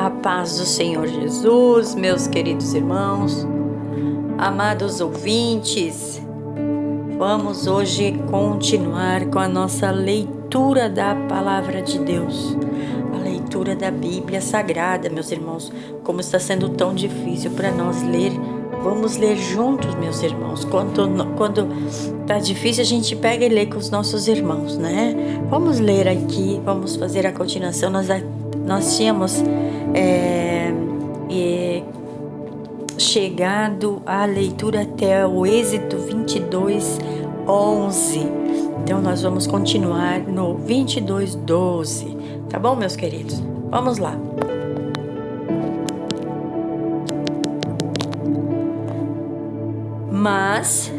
A paz do Senhor Jesus, meus queridos irmãos, amados ouvintes, vamos hoje continuar com a nossa leitura da Palavra de Deus, a leitura da Bíblia Sagrada, meus irmãos. Como está sendo tão difícil para nós ler, vamos ler juntos, meus irmãos. Quando está difícil, a gente pega e lê com os nossos irmãos, né? Vamos ler aqui, vamos fazer a continuação. Nós tínhamos chegado à leitura até o Êxodo 22:11. Então nós vamos continuar no 22:12, tá bom, meus queridos? Vamos lá. Mas,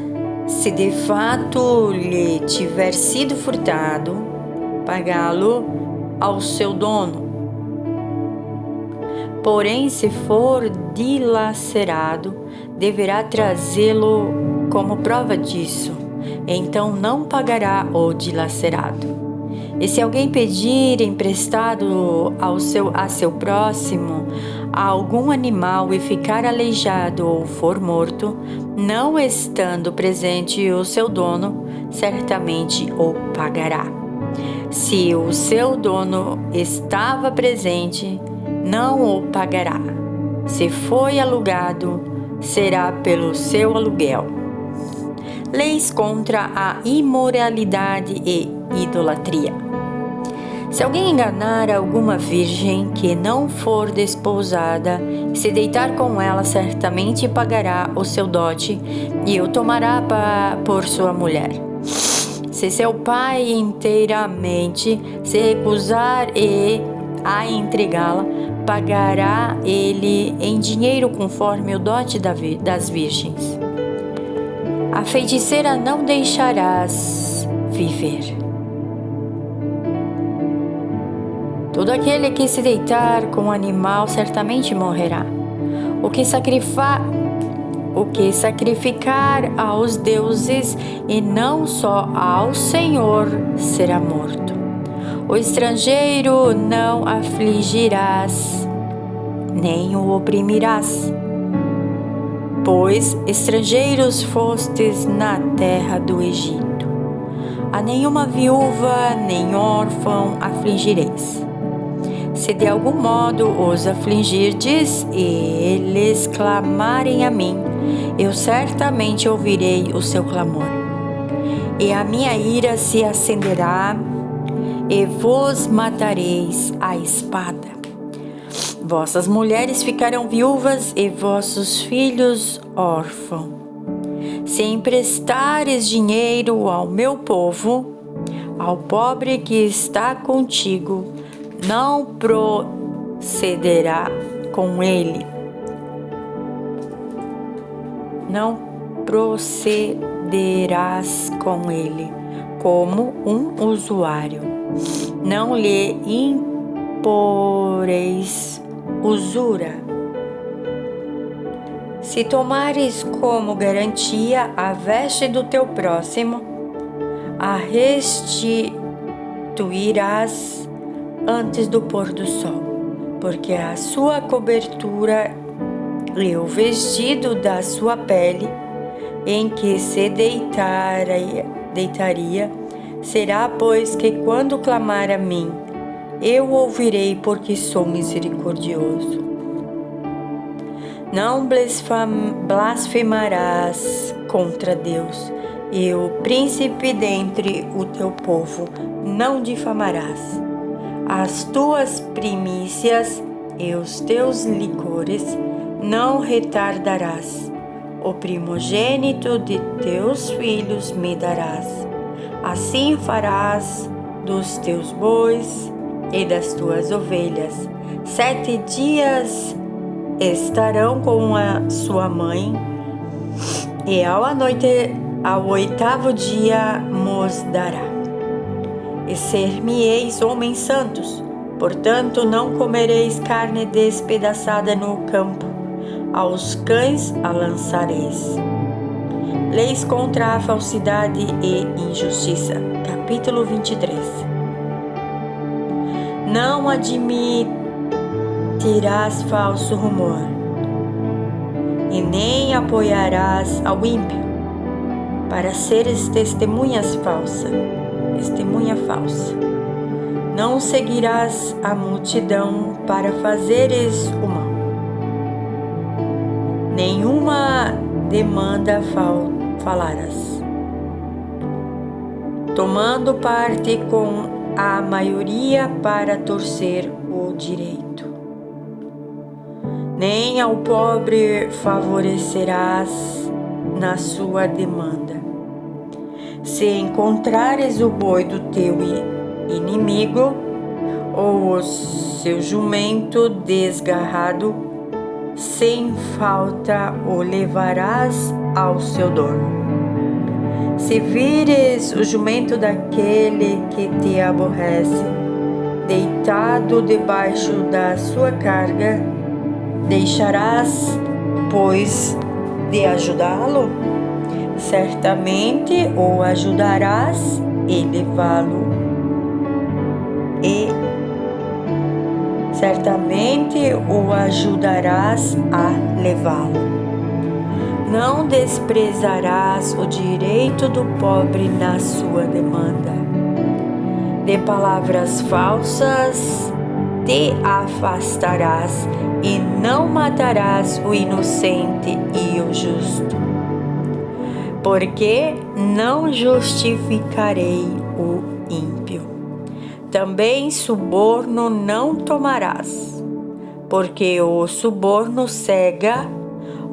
se de fato lhe tiver sido furtado, pagá-lo ao seu dono. Porém, se for dilacerado, deverá trazê-lo como prova disso. Então não pagará o dilacerado. E se alguém pedir emprestado a seu próximo algum animal e ficar aleijado ou for morto, não estando presente o seu dono, certamente o pagará. Se o seu dono estava presente, não o pagará. Se foi alugado, será pelo seu aluguel. Leis contra a imoralidade e idolatria. Se alguém enganar alguma virgem que não for desposada, se deitar com ela, certamente pagará o seu dote e o tomará por sua mulher. Se seu pai inteiramente se recusar a entregá-la, pagará ele em dinheiro conforme o dote das virgens. A feiticeira não deixarás viver. Todo aquele que se deitar com um animal certamente morrerá. O que sacrificar aos deuses e não só ao Senhor será morto. O estrangeiro não afligirás, nem o oprimirás, pois estrangeiros fostes na terra do Egito. A nenhuma viúva nem órfão afligireis. Se de algum modo os afligirdes e eles clamarem a mim, eu certamente ouvirei o seu clamor. E a minha ira se acenderá e vos matareis à espada. Vossas mulheres ficarão viúvas e vossos filhos órfãos. Se emprestares dinheiro ao meu povo, ao pobre que está contigo, não procederá com ele. Não procederás com ele como um usuário. Não lhe imporeis usura. Se tomares como garantia a veste do teu próximo, a restituirás antes do pôr do sol, porque a sua cobertura e o vestido da sua pele, em que se deitaria, será, pois, que quando clamar a mim, eu ouvirei, porque sou misericordioso. Não blasfemarás contra Deus, e o príncipe dentre o teu povo não difamarás. As tuas primícias e os teus licores não retardarás. O primogênito de teus filhos me darás. Assim farás dos teus bois e das tuas ovelhas. 7 dias estarão com a sua mãe, e ao 8º dia mos dará. E ser-me-eis homens santos, portanto não comereis carne despedaçada no campo, aos cães a lançareis. Leis contra a falsidade e injustiça. Capítulo 23. Não admitirás falso rumor, e nem apoiarás ao ímpio, para seres testemunha falsa. Não seguirás a multidão para fazeres o mal. Nenhuma demanda falarás, tomando parte com a maioria para torcer o direito. Nem ao pobre favorecerás na sua demanda. Se encontrares o boi do teu inimigo, ou o seu jumento desgarrado, sem falta o levarás ao seu dono. Se vires o jumento daquele que te aborrece, deitado debaixo da sua carga, deixarás, pois, de ajudá-lo? Certamente o ajudarás e levá-lo. Não desprezarás o direito do pobre na sua demanda. De palavras falsas te afastarás e não matarás o inocente e o justo. Porque não justificarei o ímpio. Também suborno não tomarás, porque o suborno cega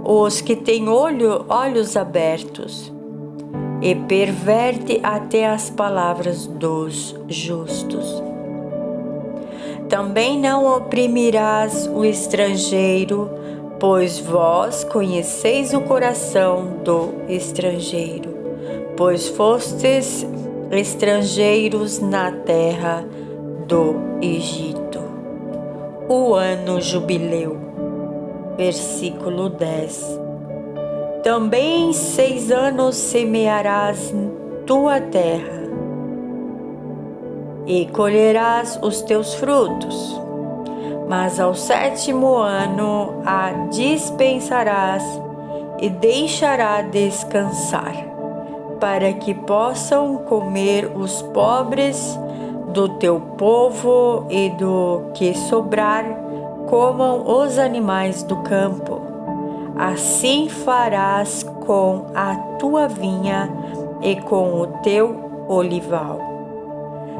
os que têm olhos abertos e perverte até as palavras dos justos. Também não oprimirás o estrangeiro, pois vós conheceis o coração do estrangeiro, pois fostes estrangeiros na terra do Egito. O ano jubileu. Versículo 10. Também 6 anos semearás tua terra e colherás os teus frutos, mas ao 7º ano a dispensarás e deixará descansar, para que possam comer os pobres do teu povo e do que sobrar comam os animais do campo. Assim farás com a tua vinha e com o teu olival.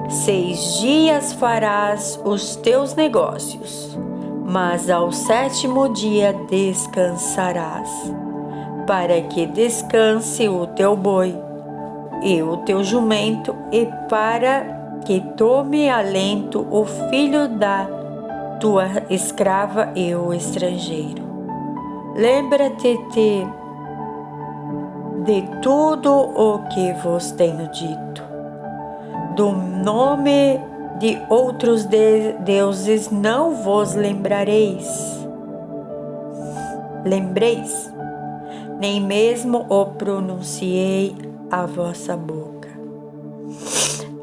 6 dias farás os teus negócios, mas ao 7º dia descansarás, para que descanse o teu boi e o teu jumento, e para que tome alento o filho da tua escrava e o estrangeiro. Lembra-te de tudo o que vos tenho dito. Do nome de outros deuses não vos lembreis, nem mesmo o pronunciei à vossa boca.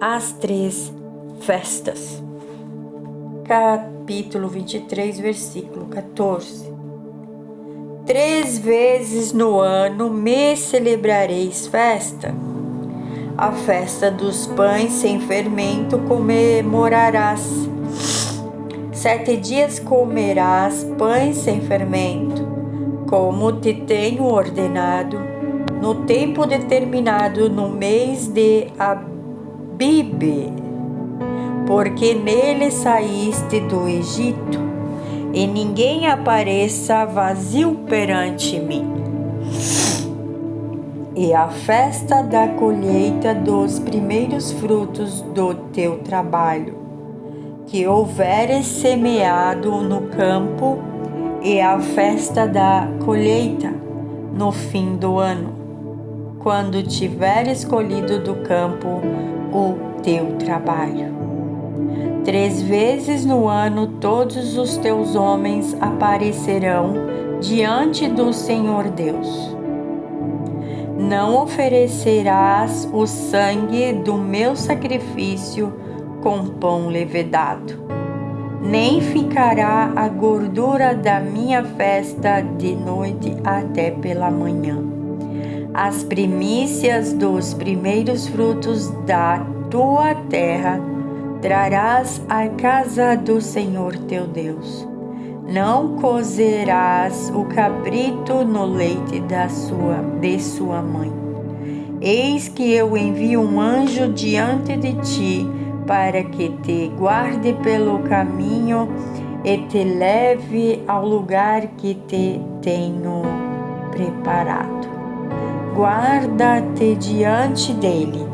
As 3 festas. Capítulo 23, versículo 14. 3 vezes no ano me celebrareis festa. A festa dos pães sem fermento comemorarás. 7 dias comerás pães sem fermento, como te tenho ordenado, no tempo determinado no mês de Abibe, porque nele saíste do Egito, e ninguém apareça vazio perante mim. E a festa da colheita dos primeiros frutos do teu trabalho, que houveres semeado no campo, e a festa da colheita no fim do ano, quando tiveres colhido do campo o teu trabalho. 3 vezes no ano todos os teus homens aparecerão diante do Senhor Deus. Não oferecerás o sangue do meu sacrifício com pão levedado. nem ficará a gordura da minha festa de noite até pela manhã. As primícias dos primeiros frutos da tua terra trarás à casa do Senhor teu Deus. Não cozerás o cabrito no leite de sua mãe. Eis que eu envio um anjo diante de ti, para que te guarde pelo caminho e te leve ao lugar que te tenho preparado. Guarda-te diante dele,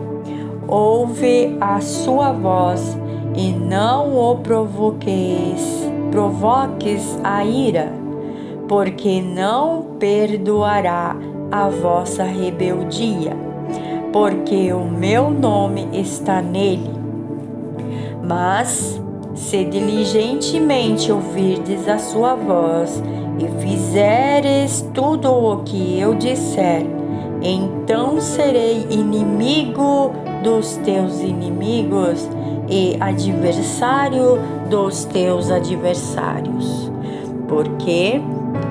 ouve a sua voz e não o provoques a ira, porque não perdoará a vossa rebeldia, porque o meu nome está nele. Mas, se diligentemente ouvirdes a sua voz e fizeres tudo o que eu disser, então serei inimigo dos teus inimigos e adversário dos teus adversários. Porque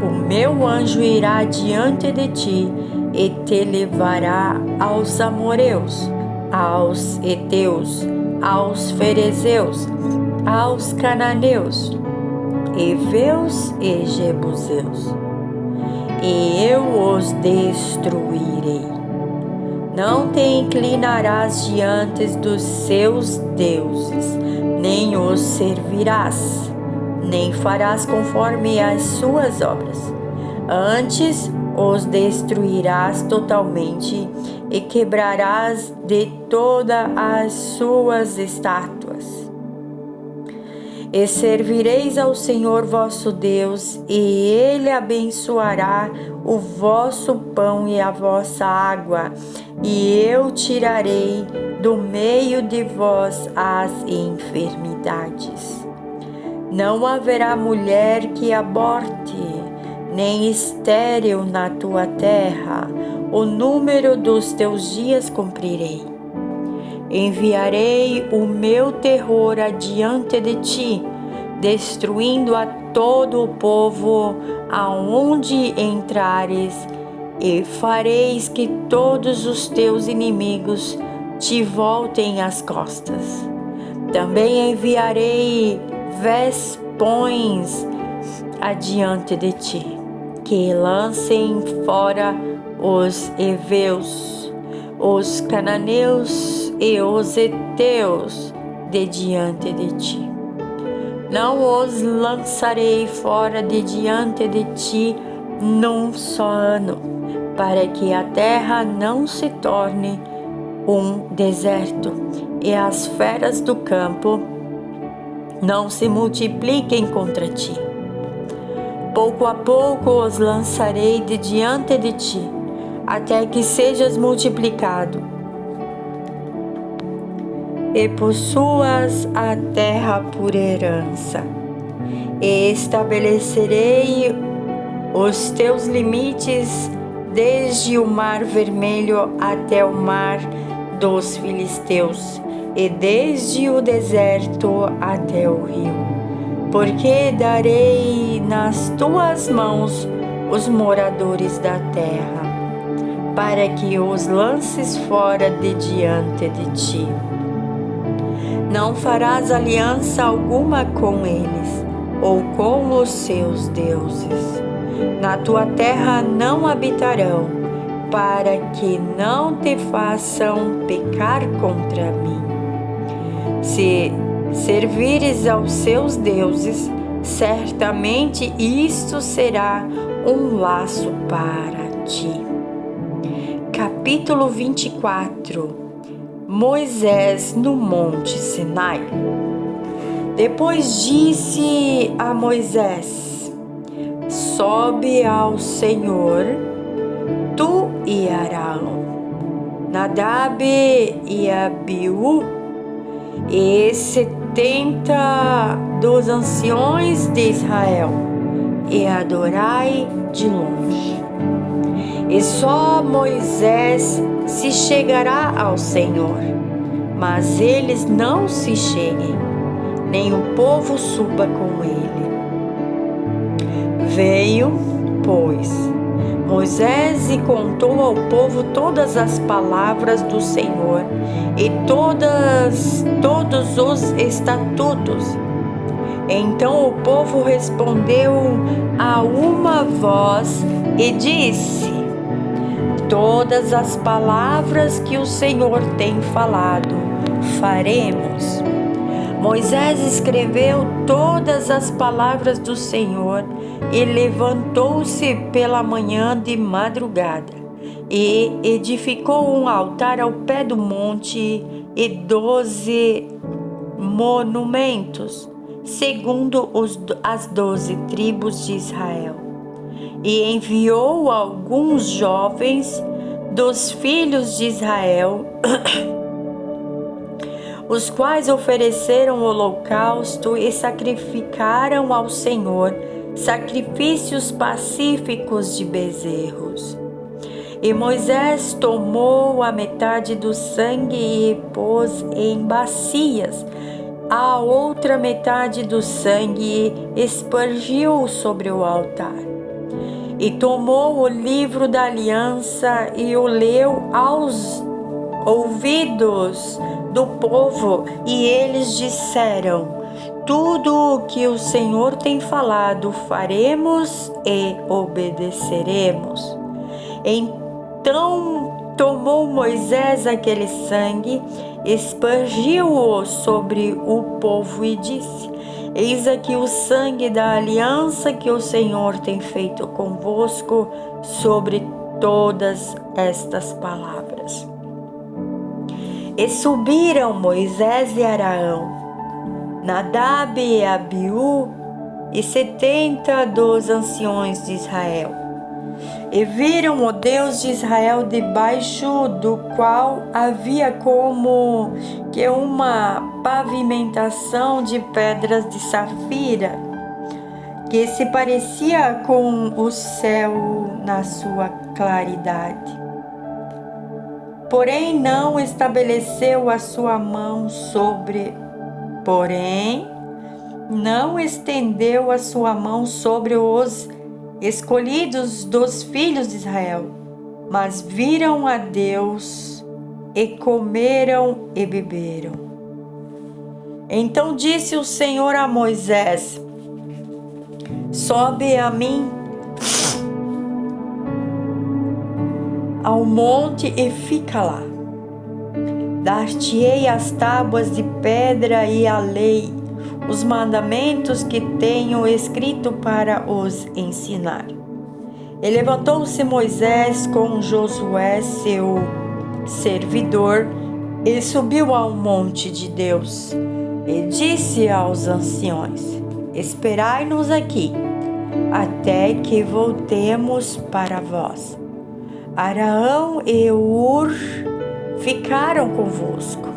o meu anjo irá diante de ti e te levará aos amorreus, aos heteus, aos ferezeus, aos cananeus, heveus e jebuseus, e eu os destruirei. Não te inclinarás diante dos seus deuses, nem os servirás, nem farás conforme as suas obras. Antes os destruirás totalmente e quebrarás de todas as suas estátuas. E servireis ao Senhor vosso Deus, e Ele abençoará o vosso pão e a vossa água, e eu tirarei do meio de vós as enfermidades. Não haverá mulher que aborte, nem estéril na tua terra. O número dos teus dias cumprirei. Enviarei o meu terror adiante de ti, destruindo a todo o povo aonde entrares, e fareis que todos os teus inimigos te voltem as costas. Também enviarei vespões adiante de ti, que lancem fora os heveus, os cananeus e os heteus de diante de ti. Não os lançarei fora de diante de ti num só ano, para que a terra não se torne um deserto e as feras do campo não se multipliquem contra ti. Pouco a pouco os lançarei de diante de ti, até que sejas multiplicado e possuas a terra por herança. E estabelecerei os teus limites desde o mar vermelho até o mar dos filisteus, e desde o deserto até o rio. Porque darei nas tuas mãos os moradores da terra, para que os lances fora de diante de ti. Não farás aliança alguma com eles, ou com os seus deuses. Na tua terra não habitarão, para que não te façam pecar contra mim. Se servires aos seus deuses, certamente isto será um laço para ti. Capítulo 24. Moisés no Monte Sinai. Depois disse a Moisés: sobe ao Senhor, tu e Arão, Nadab e Abiú, e 70 dos anciões de Israel, e adorai de longe. E só Moisés se chegará ao Senhor, mas eles não se cheguem, nem o povo suba com ele. Veio, pois, Moisés e contou ao povo todas as palavras do Senhor e todos os estatutos. Então o povo respondeu a uma voz e disse: todas as palavras que o Senhor tem falado, faremos. Moisés escreveu todas as palavras do Senhor e levantou-se pela manhã de madrugada e edificou um altar ao pé do monte e 12 monumentos, segundo as 12 tribos de Israel. E enviou alguns jovens dos filhos de Israel, os quais ofereceram holocausto e sacrificaram ao Senhor sacrifícios pacíficos de bezerros. E Moisés tomou a metade do sangue e pôs em bacias, a outra metade do sangue espargiu sobre o altar. E tomou o livro da aliança e o leu aos ouvidos do povo, e eles disseram: tudo o que o Senhor tem falado faremos e obedeceremos. Então tomou Moisés aquele sangue, espargiu-o sobre o povo e disse: eis aqui o sangue da aliança que o Senhor tem feito convosco sobre todas estas palavras. E subiram Moisés e Arão, Nadab e Abiú e 70 dos anciões de Israel. E viram o Deus de Israel, debaixo do qual havia como que uma pavimentação de pedras de safira, que se parecia com o céu na sua claridade. Porém não estendeu a sua mão sobre os escolhidos dos filhos de Israel, mas viram a Deus e comeram e beberam. Então disse o Senhor a Moisés: sobe a mim ao monte e fica lá. Dar-te-ei as tábuas de pedra e a lei, os mandamentos que tenho escrito para os ensinar. E levantou-se Moisés com Josué, seu servidor, e subiu ao monte de Deus, e disse aos anciões: esperai-nos aqui, até que voltemos para vós. Arão e Hur ficarão convosco.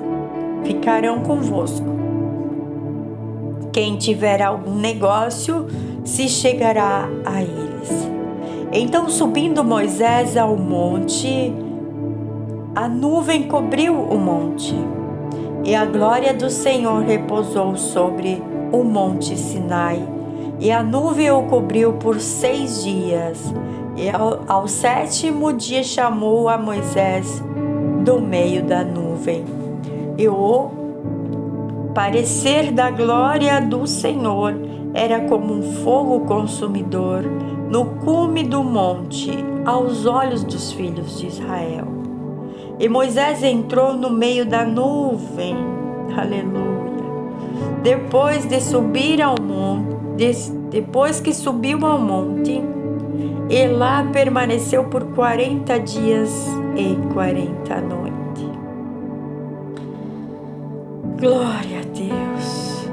Quem tiver algum negócio se chegará a eles. Então, subindo Moisés ao monte, a nuvem cobriu o monte, e a glória do Senhor repousou sobre o monte Sinai, e a nuvem o cobriu por 6 dias. E ao 7º dia chamou a Moisés do meio da nuvem. E o parecer da glória do Senhor era como um fogo consumidor no cume do monte, aos olhos dos filhos de Israel. E Moisés entrou no meio da nuvem. Aleluia. Depois que subiu ao monte, e lá permaneceu por 40 dias e 40 noites. Glória a Deus.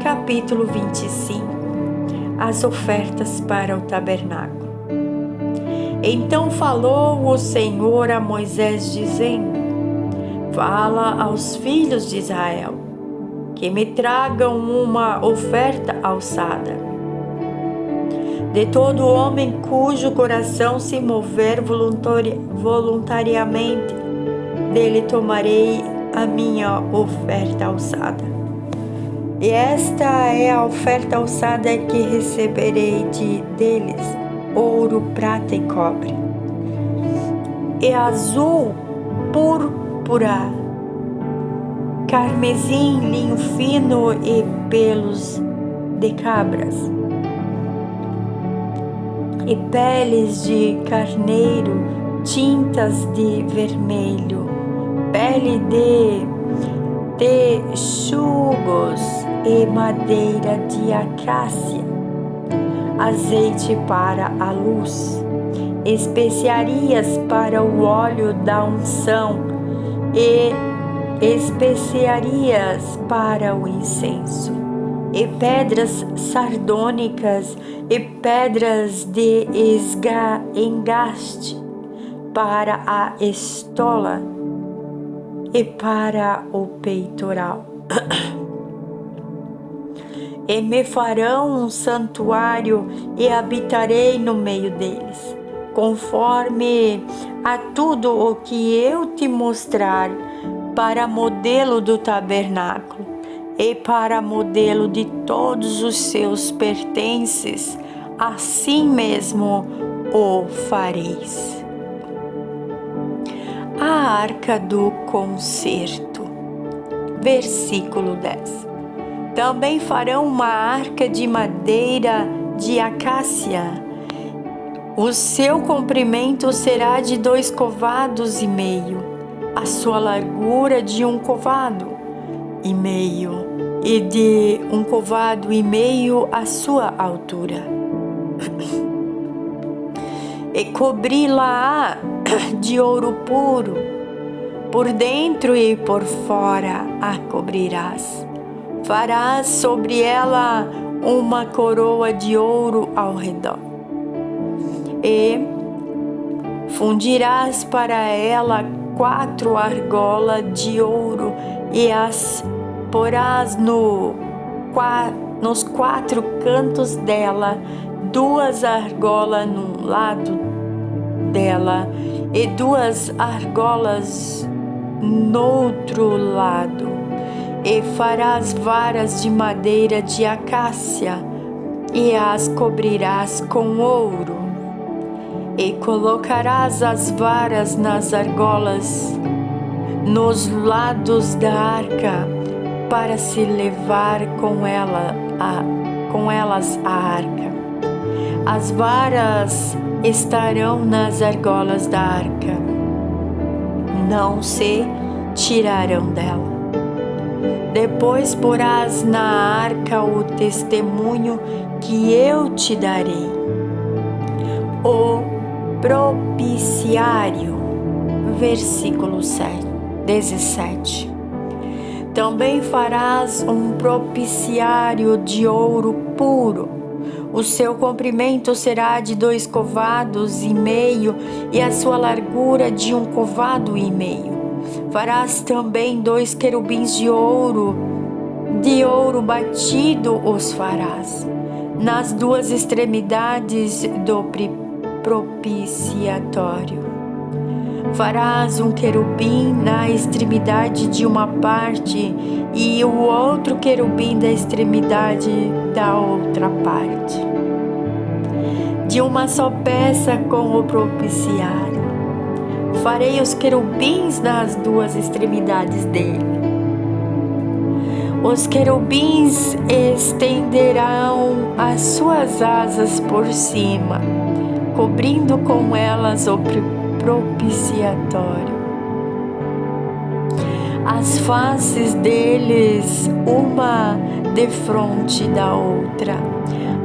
Capítulo 25. As ofertas para o tabernáculo. Então falou o Senhor a Moisés, dizendo: fala aos filhos de Israel, que me tragam uma oferta alçada. De todo homem cujo coração se mover voluntariamente, dele tomarei a minha oferta alçada. E esta é a oferta alçada que receberei deles: ouro, prata e cobre, e azul, púrpura, carmesim, linho fino e pelos de cabras, e peles de carneiro, tintas de vermelho, pele de texugos e madeira de acácia, azeite para a luz, especiarias para o óleo da unção e especiarias para o incenso, e pedras sardônicas e pedras de engaste para a estola e para o peitoral. E me farão um santuário e habitarei no meio deles, conforme a tudo o que eu te mostrar, para modelo do tabernáculo e para modelo de todos os seus pertences, assim mesmo o fareis. A Arca do Concerto, versículo 10. Também farão uma arca de madeira de acácia. O seu comprimento será de 2 covados e meio, a sua largura de 1 covado e meio, e de 1 covado e meio a sua altura. E cobri-la de ouro puro, por dentro e por fora a cobrirás. Farás sobre ela uma coroa de ouro ao redor. E fundirás para ela 4 argolas de ouro e as porás nos 4 cantos dela, 2 argolas num lado dela e 2 argolas no outro lado. E farás varas de madeira de acácia e as cobrirás com ouro. E colocarás as varas nas argolas nos lados da arca, para se levar com elas a arca. As varas estarão nas argolas da arca, não se tirarão dela. Depois porás na arca o testemunho que eu te darei, o propiciário, versículo 17. Também farás um propiciário de ouro puro. O seu comprimento será de 2 covados e meio e a sua largura de 1 covado e meio. Farás também 2 querubins de ouro batido os farás nas 2 extremidades do propiciatório. Farás um querubim na extremidade de uma parte e o outro querubim da extremidade da outra parte, de uma só peça com o propiciário. Farei os querubins nas 2 extremidades dele. Os querubins estenderão as suas asas por cima, cobrindo com elas o propiciatório. As faces deles, uma defronte da outra.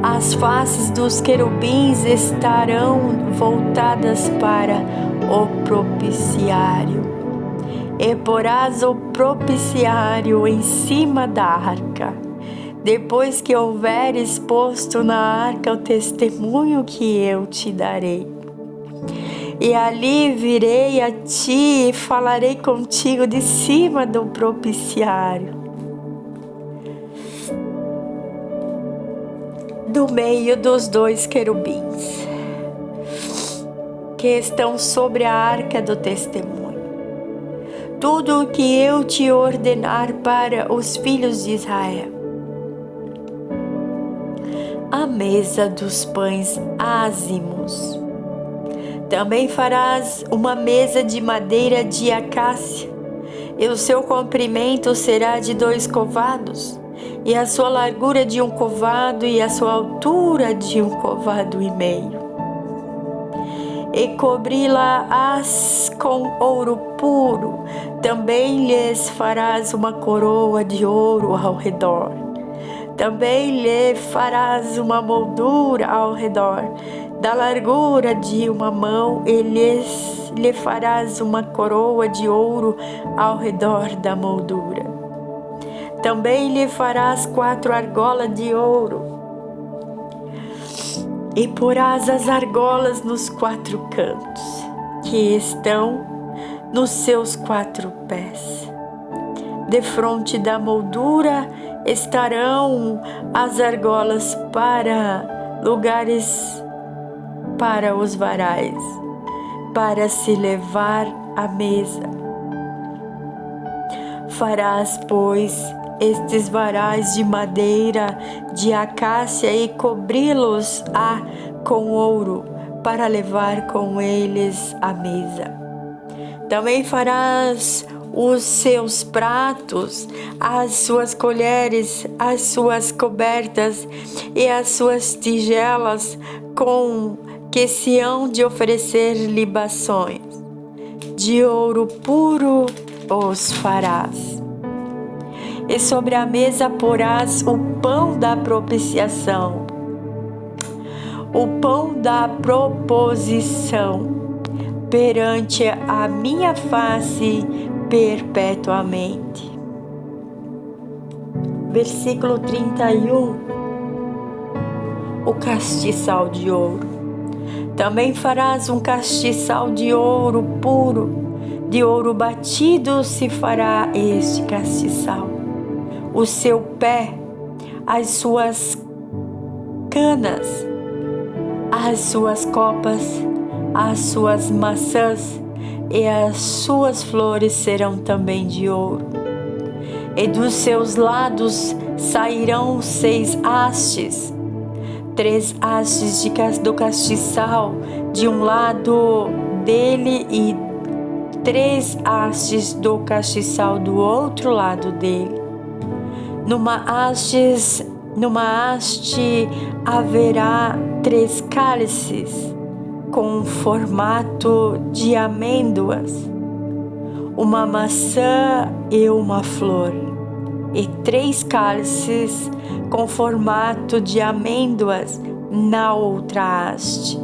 As faces dos querubins estarão voltadas para o propiciário. E porás o propiciário em cima da arca, depois que houveres posto na arca o testemunho que eu te darei. E ali virei a ti e falarei contigo de cima do propiciário, do meio dos 2 querubins que estão sobre a arca do testemunho. Tudo o que eu te ordenar para os filhos de Israel, a mesa dos pães ázimos. Também farás uma mesa de madeira de acácia, e o seu comprimento será de 2 covados, e a sua largura de 1 covado, e a sua altura de 1 covado e meio. E cobri-la-ás com ouro puro. Também lhes farás uma coroa de ouro ao redor. Também lhe farás uma moldura ao redor, da largura de 1 mão, e lhe farás uma coroa de ouro ao redor da moldura. Também lhe farás 4 argolas de ouro, e porás as argolas nos 4 cantos, que estão nos seus 4 pés. Defronte da moldura estarão as argolas para lugares para os varais, para se levar à mesa. Farás, pois, estes varais de madeira de acácia e cobri-los-á com ouro, para levar com eles à mesa. Também farás os seus pratos, as suas colheres, as suas cobertas e as suas tigelas, com que se hão de oferecer libações. De ouro puro os farás. E sobre a mesa porás o pão da propiciação, o pão da proposição, perante a minha face perpetuamente. Versículo 31. O castiçal de ouro. Também farás um castiçal de ouro puro, de ouro batido se fará este castiçal. O seu pé, as suas canas, as suas copas, as suas maçãs e as suas flores serão também de ouro. E dos seus lados sairão 6 hastes, 3 hastes do castiçal de um lado dele e 3 hastes do castiçal do outro lado dele. Numa haste haverá 3 cálices com formato de amêndoas, uma maçã e uma flor, e 3 cálices com formato de amêndoas na outra haste.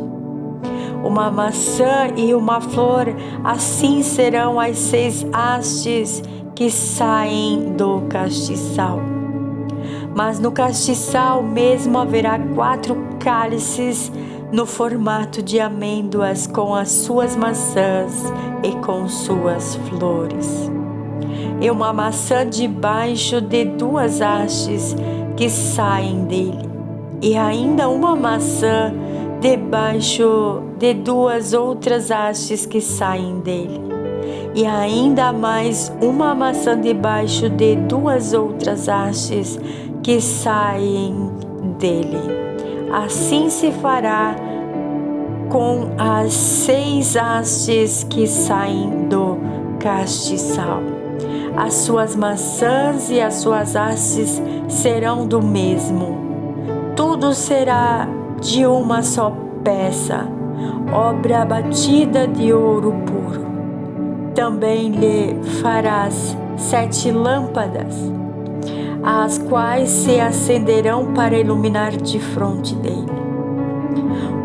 Uma maçã e uma flor, assim serão as 6 hastes que saem do castiçal. Mas no castiçal mesmo haverá 4 cálices no formato de amêndoas, com as suas maçãs e com suas flores. E uma maçã debaixo de 2 hastes que saem dele, e ainda uma maçã debaixo de 2 outras hastes que saem dele, e ainda mais uma maçã debaixo de 2 outras hastes que saem dele. Assim se fará com as 6 hastes que saem do castiçal. As suas maçãs e as suas hastes serão do mesmo. Tudo será de uma só peça, obra batida de ouro puro. Também lhe farás 7 lâmpadas, as quais se acenderão para iluminar defronte dele.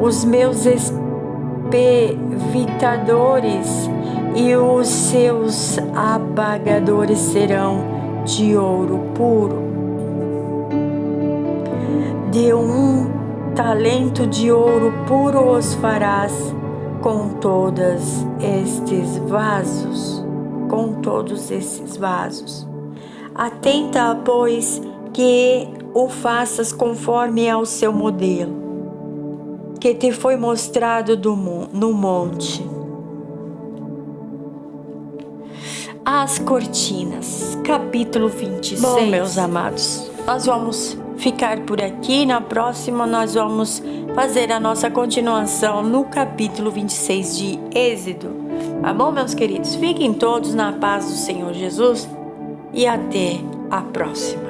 Os meus espevitadores e os seus apagadores serão de ouro puro. De 1 talento de ouro puro os farás com todos estes vasos. Atenta, pois, que o faças conforme ao seu modelo, que te foi mostrado no monte. As cortinas, capítulo 26. Bom, meus amados, Nós vamos ficar por aqui. Na próxima nós vamos fazer a nossa continuação no capítulo 26 de Êxodo. Tá bom, meus queridos? Fiquem todos na paz do Senhor Jesus e até a próxima.